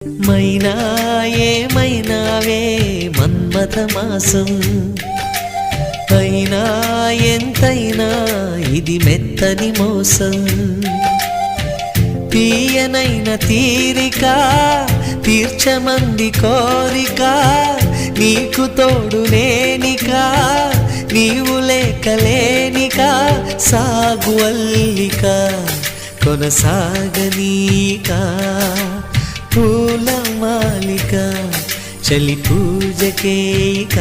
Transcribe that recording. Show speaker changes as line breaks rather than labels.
మైనా ఏమైనావే మన్మథ మాసం, అయినా ఎంతైనా ఇది మెత్తని మోసం. తీయనైన తీరిక తీర్చమంది కోరిక, నీకు తోడు నేనిక నీవు లేకలేనిక. సాగు అల్లిక కొనసాగనీక, పూల మాలిక చలి పూజకేయిక.